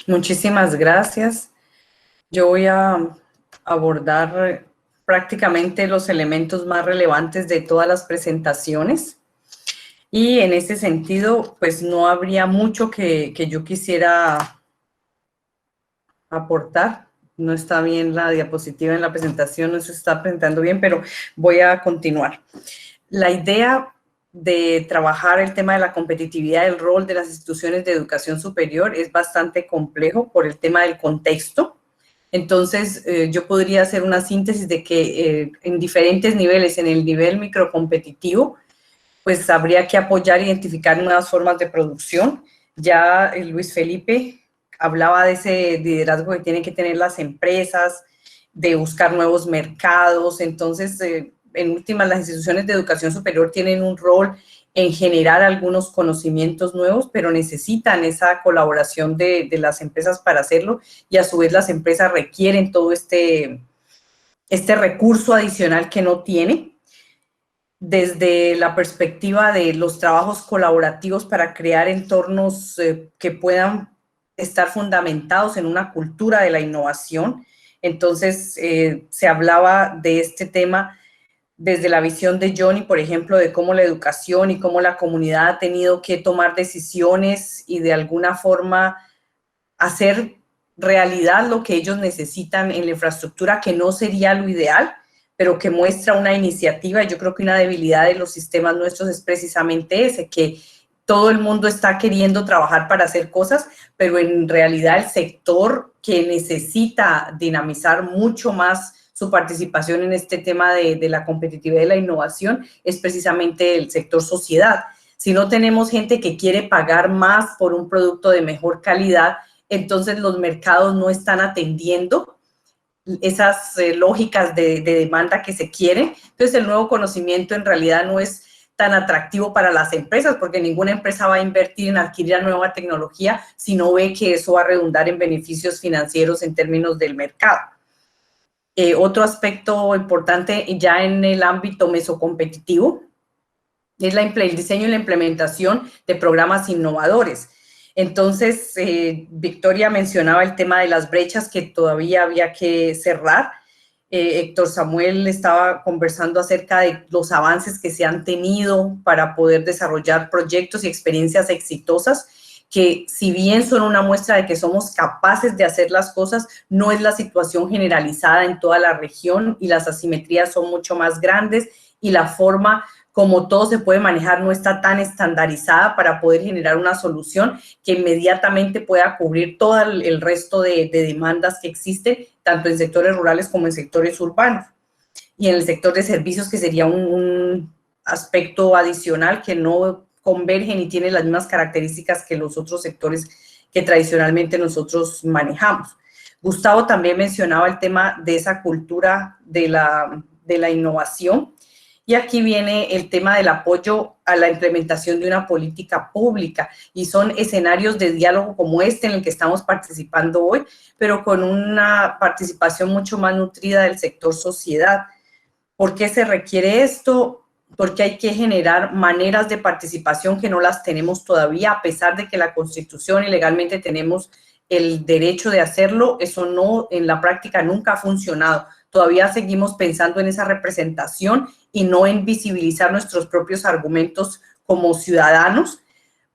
Muchísimas gracias. Yo voy a abordar prácticamente los elementos más relevantes de todas las presentaciones y en ese sentido, pues no habría mucho que yo quisiera aportar. No está bien la diapositiva en la presentación, no se está presentando bien, pero voy a continuar. La idea de trabajar el tema de la competitividad del rol de las instituciones de educación superior es bastante complejo por el tema del contexto. Entonces, yo podría hacer una síntesis de que en diferentes niveles, en el nivel microcompetitivo, pues habría que apoyar e identificar nuevas formas de producción. Ya Luis Felipe hablaba de ese liderazgo que tienen que tener las empresas, de buscar nuevos mercados. Entonces, en últimas, las instituciones de educación superior tienen un rol en generar algunos conocimientos nuevos, pero necesitan esa colaboración de las empresas para hacerlo, y a su vez las empresas requieren todo este recurso adicional que no tiene. Desde la perspectiva de los trabajos colaborativos para crear entornos que puedan estar fundamentados en una cultura de la innovación. Entonces, se hablaba de este tema desde la visión de Johnny, por ejemplo, de cómo la educación y cómo la comunidad ha tenido que tomar decisiones y de alguna forma hacer realidad lo que ellos necesitan en la infraestructura, que no sería lo ideal, pero que muestra una iniciativa. Y yo creo que una debilidad de los sistemas nuestros es precisamente ese, que todo el mundo está queriendo trabajar para hacer cosas, pero en realidad el sector que necesita dinamizar mucho más su participación en este tema de la competitividad y la innovación es precisamente el sector sociedad. Si no tenemos gente que quiere pagar más por un producto de mejor calidad, entonces los mercados no están atendiendo esas lógicas de demanda que se quieren. Entonces el nuevo conocimiento en realidad no es tan atractivo para las empresas, porque ninguna empresa va a invertir en adquirir la nueva tecnología si no ve que eso va a redundar en beneficios financieros en términos del mercado. Otro aspecto importante ya en el ámbito mesocompetitivo es el diseño y la implementación de programas innovadores. Entonces, Victoria mencionaba el tema de las brechas que todavía había que cerrar. Héctor Samuel estaba conversando acerca de los avances que se han tenido para poder desarrollar proyectos y experiencias exitosas, que si bien son una muestra de que somos capaces de hacer las cosas, no es la situación generalizada en toda la región y las asimetrías son mucho más grandes y la forma como todo se puede manejar no está tan estandarizada para poder generar una solución que inmediatamente pueda cubrir todo el resto de demandas que existen, tanto en sectores rurales como en sectores urbanos. Y en el sector de servicios, que sería un aspecto adicional que no converge ni tiene las mismas características que los otros sectores que tradicionalmente nosotros manejamos. Gustavo también mencionaba el tema de esa cultura de la innovación. Y aquí viene el tema del apoyo a la implementación de una política pública, y son escenarios de diálogo como este en el que estamos participando hoy, pero con una participación mucho más nutrida del sector sociedad. ¿Por qué se requiere esto? Porque hay que generar maneras de participación que no las tenemos todavía, a pesar de que la Constitución y legalmente tenemos el derecho de hacerlo. Eso no, en la práctica nunca ha funcionado. Todavía seguimos pensando en esa representación y no en visibilizar nuestros propios argumentos como ciudadanos,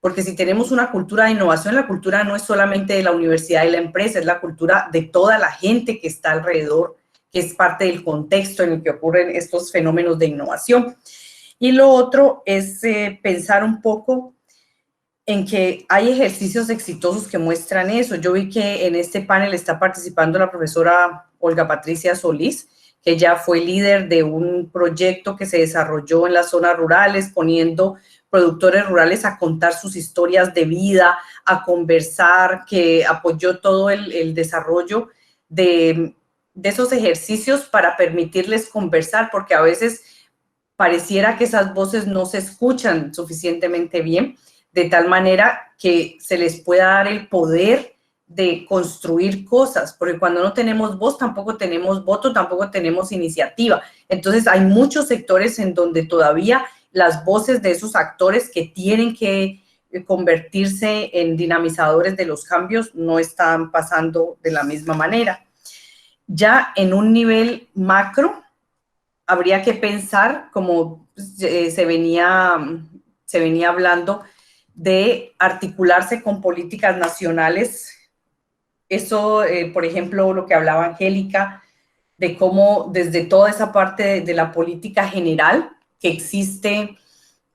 porque si tenemos una cultura de innovación, la cultura no es solamente de la universidad y la empresa, es la cultura de toda la gente que está alrededor, que es parte del contexto en el que ocurren estos fenómenos de innovación. Y lo otro es pensar un poco en que hay ejercicios exitosos que muestran eso. Yo vi que en este panel está participando la profesora Olga Patricia Solís, que ya fue líder de un proyecto que se desarrolló en las zonas rurales, poniendo productores rurales a contar sus historias de vida, a conversar, que apoyó todo el desarrollo de esos ejercicios para permitirles conversar, porque a veces pareciera que esas voces no se escuchan suficientemente bien, de tal manera que se les pueda dar el poder de construir cosas, porque cuando no tenemos voz, tampoco tenemos voto, tampoco tenemos iniciativa. Entonces hay muchos sectores en donde todavía las voces de esos actores que tienen que convertirse en dinamizadores de los cambios no están pasando de la misma manera. Ya en un nivel macro, habría que pensar, como se venía hablando, de articularse con políticas nacionales. Eso, por ejemplo, lo que hablaba Angélica, de cómo desde toda esa parte de la política general que existe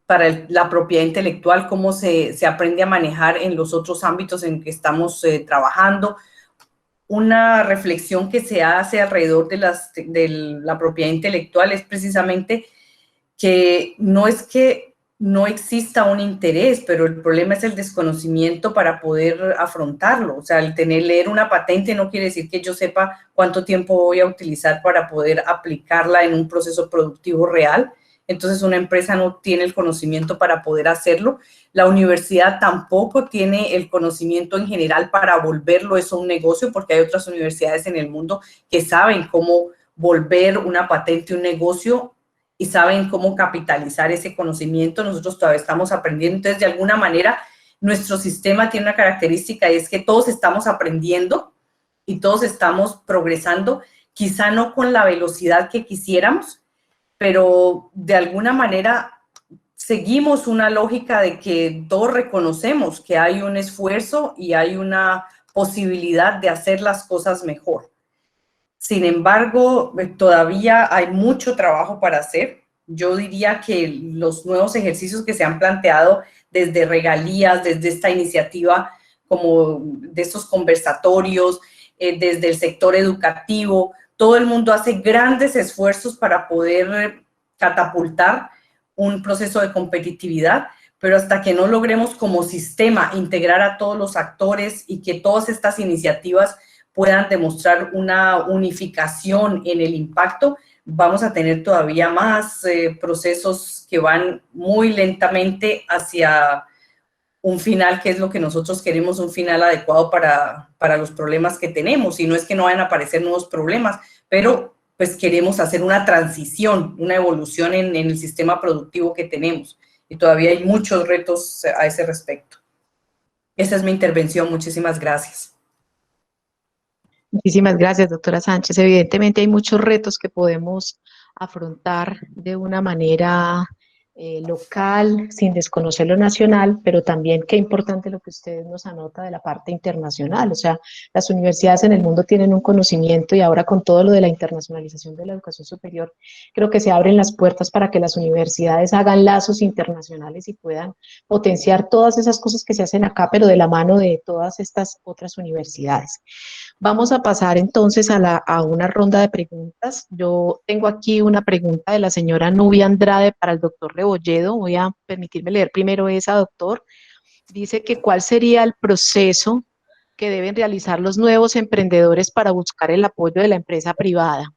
para la propiedad intelectual, cómo se aprende a manejar en los otros ámbitos en que estamos trabajando. Una reflexión que se hace alrededor de la propiedad intelectual es precisamente que no es que no exista un interés, pero el problema es el desconocimiento para poder afrontarlo. O sea, leer una patente no quiere decir que yo sepa cuánto tiempo voy a utilizar para poder aplicarla en un proceso productivo real. Entonces, una empresa no tiene el conocimiento para poder hacerlo. La universidad tampoco tiene el conocimiento en general para volverlo eso un negocio, porque hay otras universidades en el mundo que saben cómo volver una patente un negocio y saben cómo capitalizar ese conocimiento. Nosotros todavía estamos aprendiendo. Entonces, de alguna manera, nuestro sistema tiene una característica y es que todos estamos aprendiendo y todos estamos progresando, quizá no con la velocidad que quisiéramos, pero de alguna manera seguimos una lógica de que todos reconocemos que hay un esfuerzo y hay una posibilidad de hacer las cosas mejor. Sin embargo, todavía hay mucho trabajo para hacer. Yo diría que los nuevos ejercicios que se han planteado desde regalías, desde esta iniciativa, como de estos conversatorios, desde el sector educativo, todo el mundo hace grandes esfuerzos para poder catapultar un proceso de competitividad, pero hasta que no logremos como sistema integrar a todos los actores y que todas estas iniciativas puedan demostrar una unificación en el impacto, vamos a tener todavía más procesos que van muy lentamente hacia un final que es lo que nosotros queremos, un final adecuado para los problemas que tenemos. Y no es que no vayan a aparecer nuevos problemas, pero pues queremos hacer una transición, una evolución en el sistema productivo que tenemos. Y todavía hay muchos retos a ese respecto. Esa es mi intervención. Muchísimas gracias. Muchísimas gracias, doctora Sánchez. Evidentemente hay muchos retos que podemos afrontar de una manera local, sin desconocer lo nacional, pero también qué importante lo que usted nos anota de la parte internacional. O sea, las universidades en el mundo tienen un conocimiento y ahora con todo lo de la internacionalización de la educación superior, creo que se abren las puertas para que las universidades hagan lazos internacionales y puedan potenciar todas esas cosas que se hacen acá, pero de la mano de todas estas otras universidades. Vamos a pasar entonces a una ronda de preguntas. Yo tengo aquí una pregunta de la señora Nubia Andrade para el doctor Rebolledo. Voy a permitirme leer primero esa, doctor. Dice que ¿cuál sería el proceso que deben realizar los nuevos emprendedores para buscar el apoyo de la empresa privada?